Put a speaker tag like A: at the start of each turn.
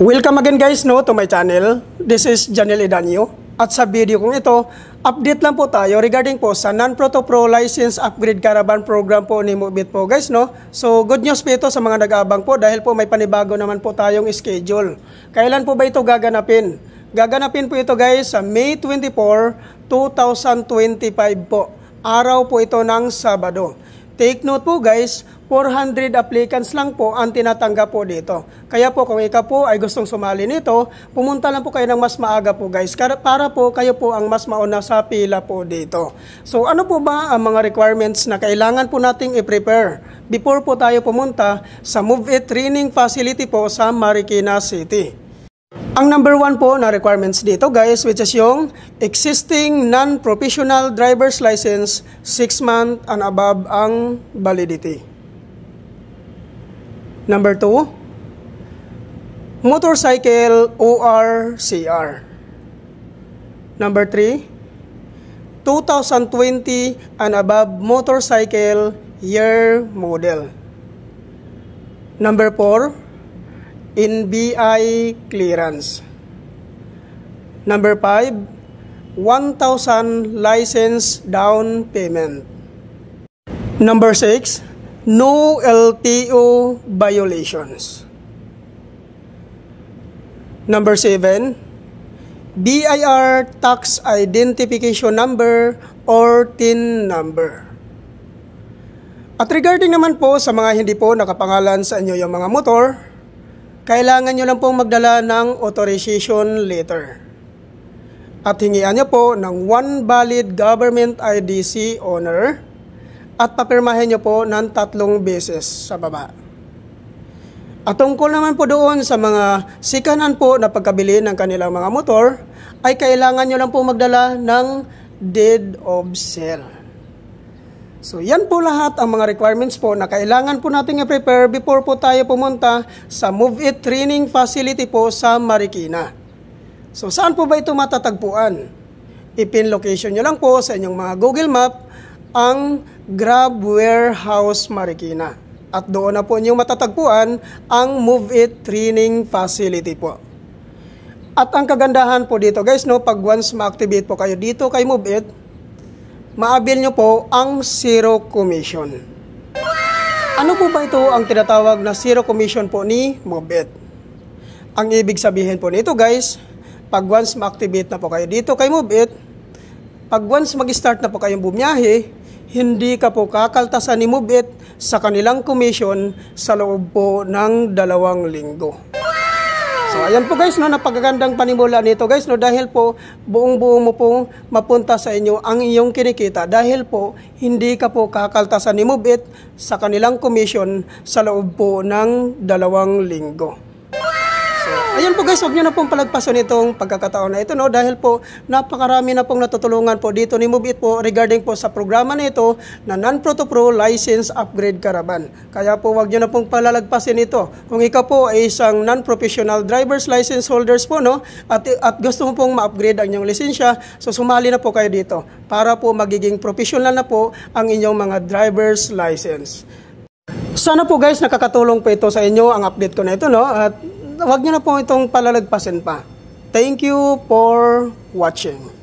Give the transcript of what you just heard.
A: Welcome again guys to my channel. This is Janel Edanio. At sa video kong ito, update lang po tayo regarding po sa Non-Proto Pro License Upgrade Caravan Program po ni Moveit po guys So good news po ito sa mga nag-aabang po dahil po may panibago naman po tayong schedule. Kailan po ba ito gaganapin? Gaganapin po ito guys sa May 24, 2025 po. Araw po ito ng Sabado. Take note po guys, 400 applicants lang po ang tinatanggap po dito. Kaya po kung ikaw po ay gustong sumali nito, pumunta lang po kayo ng mas maaga po guys para po kayo po ang mas mauna sa pila po dito. So ano po ba ang mga requirements na kailangan po nating i-prepare before po tayo pumunta sa Moveit Training Facility po sa Marikina City? Ang number 1 po na requirements dito guys, which is yung existing non-professional driver's license, 6 months and above ang validity. Number 2, motorcycle ORCR. Number 3, 2020 and above motorcycle year model. Number 4, NBI clearance. Number 5, 1,000 license down payment. Number 6, no LTO violations. Number 7, BIR tax identification number or TIN number. At regarding naman po sa mga hindi po nakapangalan sa inyo yung mga motor, kailangan nyo lang pong magdala ng authorization letter. At hingian nyo po ng 1 valid government IDC owner at papirmahin nyo po ng 3 beses sa baba. At tungkol naman po doon sa mga sikanan po na pagkabili ng kanilang mga motor, ay kailangan nyo lang po magdala ng deed of sale. So yan po lahat ang mga requirements po na kailangan po natin i-prepare before po tayo pumunta sa Moveit Training Facility po sa Marikina. So saan po ba ito matatagpuan? I-pin location nyo lang po sa inyong mga Google Map ang Grab Warehouse Marikina. At doon na po inyong matatagpuan ang Moveit Training Facility po. At ang kagandahan po dito guys, pag once ma-activate po kayo dito kay Moveit, maabil nyo po ang zero commission. Ano po ba ito ang tinatawag na zero commission po ni Moveit? Ang ibig sabihin po nito guys, pag once ma-activate na po kayo dito kay Moveit, pag once mag-start na po kayong bumiyahe, hindi ka po kakaltasan ni Moveit sa kanilang commission sa loob po ng 2 linggo. So ayan po guys, napakagandang panimula nito guys, dahil po buong-buo mo pong mapunta sa inyo ang iyong kinikita dahil po hindi ka po kakaltasan ni Moveit sa kanilang commission sa loob po ng 2 linggo. So ayan po guys, huwag nyo na pong palagpasan itong pagkakataon na ito dahil po napakarami na pong natutulungan po dito ni Moveit po regarding po sa programa na ito na Non-Proto Pro License Upgrade Caravan. Kaya po huwag nyo na pong palalagpasin ito. Kung ikaw po ay isang non-professional driver's license holders po at gusto mo pong ma-upgrade ang inyong lisensya, so sumali na po kayo dito para po magiging professional na po ang inyong mga driver's license. Sana po guys nakakatulong po ito sa inyo ang update ko na ito at huwag nyo na po itong palalagpasin pa. Thank you for watching.